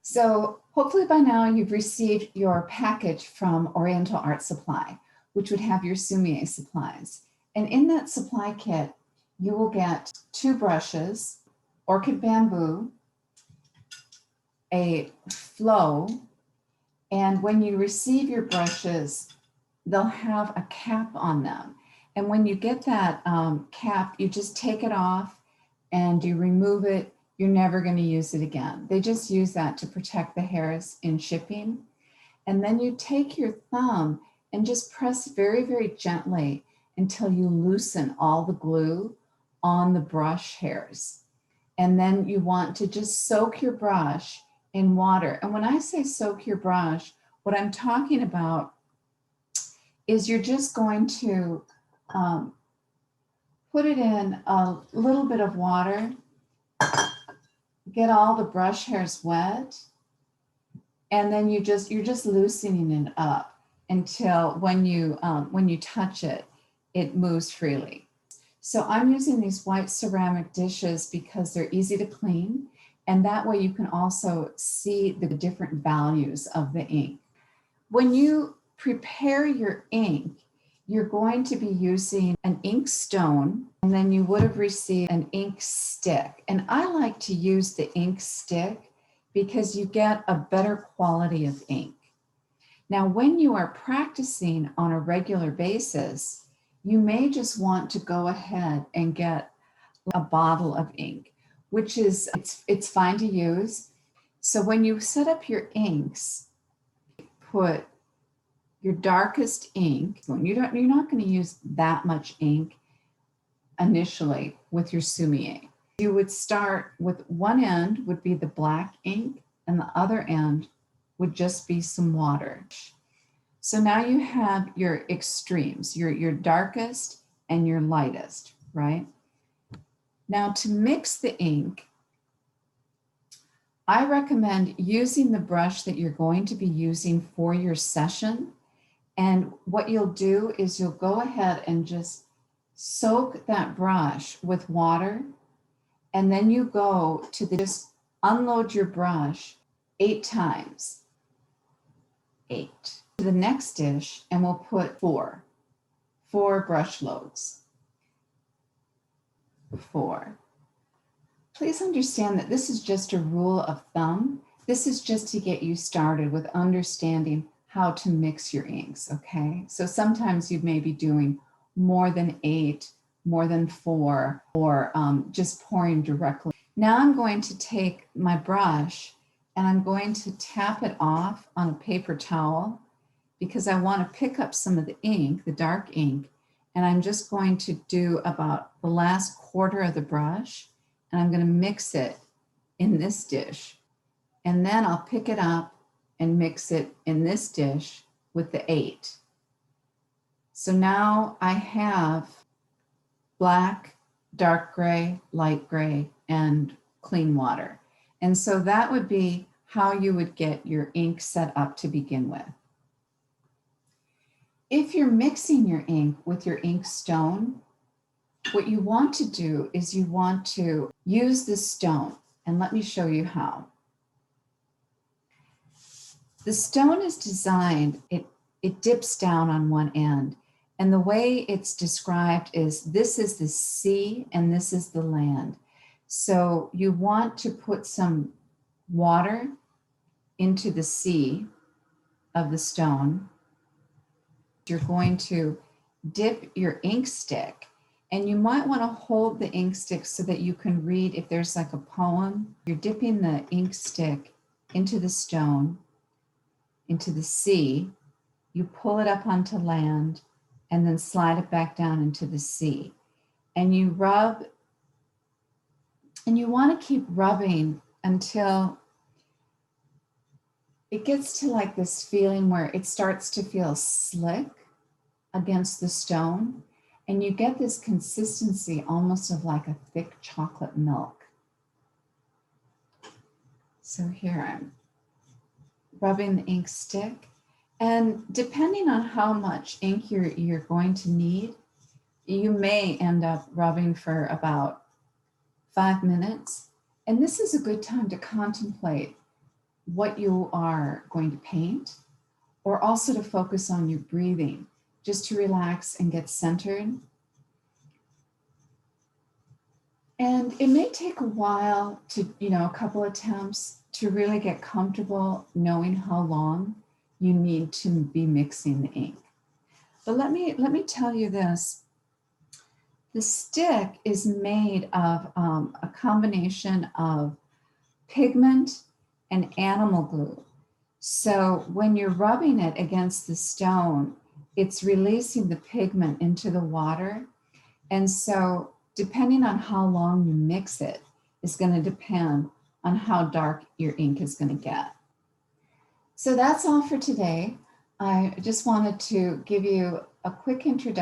So hopefully by now you've received your package from Oriental Art Supply, which would have your SUMI-E supplies. And in that supply kit, you will get 2 brushes, orchid bamboo, a flow, and when you receive your brushes, they'll have a cap on them. And when you get that cap, you just take it off and you remove it. You're never going to use it again. They just use that to protect the hairs in shipping. And then you take your thumb and just press very, very gently until you loosen all the glue on the brush hairs. And then you want to just soak your brush in water. And when I say soak your brush, what I'm talking about is you're just going to put it in a little bit of water, get all the brush hairs wet, and then you're just loosening it up until when you touch it, it moves freely. So I'm using these white ceramic dishes because they're easy to clean, and that way you can also see the different values of the ink. When you prepare your ink, you're going to be using an ink stone, and then you would have received an ink stick. And I like to use the ink stick because you get a better quality of ink. Now, when you are practicing on a regular basis, you may just want to go ahead and get a bottle of ink, which is, it's fine to use. So when you set up your inks, put your darkest ink. You're not going to use that much ink initially with your SUMI-E. You would start with one end would be the black ink and the other end would just be some water. So now you have your extremes, your darkest and your lightest, right? Now to mix the ink, I recommend using the brush that you're going to be using for your session. And what you'll do is you'll go ahead and just soak that brush with water. And then you go to just unload your brush 8 times. 8. To the next dish, and we'll put 4 brush loads. 4. Please understand that this is just a rule of thumb. This is just to get you started with understanding how to mix your inks, okay? So sometimes you may be doing more than 8, more than 4, or just pouring directly. Now I'm going to take my brush and I'm going to tap it off on a paper towel because I want to pick up some of the ink, the dark ink, and I'm just going to do about the last quarter of the brush, and I'm going to mix it in this dish. And then I'll pick it up and mix it in this dish with the 8. So now I have black, dark gray, light gray, and clean water. And so that would be how you would get your ink set up to begin with. If you're mixing your ink with your ink stone, what you want to do is you want to use the stone. And let me show you how. The stone is designed, it dips down on one end. And the way it's described is this is the sea and this is the land. So you want to put some water into the sea of the stone. You're going to dip your ink stick, and you might want to hold the ink stick so that you can read if there's like a poem. You're dipping the ink stick into the stone, into the sea, you pull it up onto land, and then slide it back down into the sea. And you rub, and you want to keep rubbing until it gets to like this feeling where it starts to feel slick against the stone. And you get this consistency almost of like a thick chocolate milk. So here I'm rubbing the ink stick. And depending on how much ink you're going to need, you may end up rubbing for about 5 minutes. And this is a good time to contemplate what you are going to paint, or also to focus on your breathing, just to relax and get centered. And it may take a while to, a couple attempts to really get comfortable knowing how long you need to be mixing the ink. But let me tell you this. The stick is made of a combination of pigment and animal glue. So when you're rubbing it against the stone, it's releasing the pigment into the water. And so depending on how long you mix it is going to depend on how dark your ink is going to get. So that's all for today. I just wanted to give you a quick introduction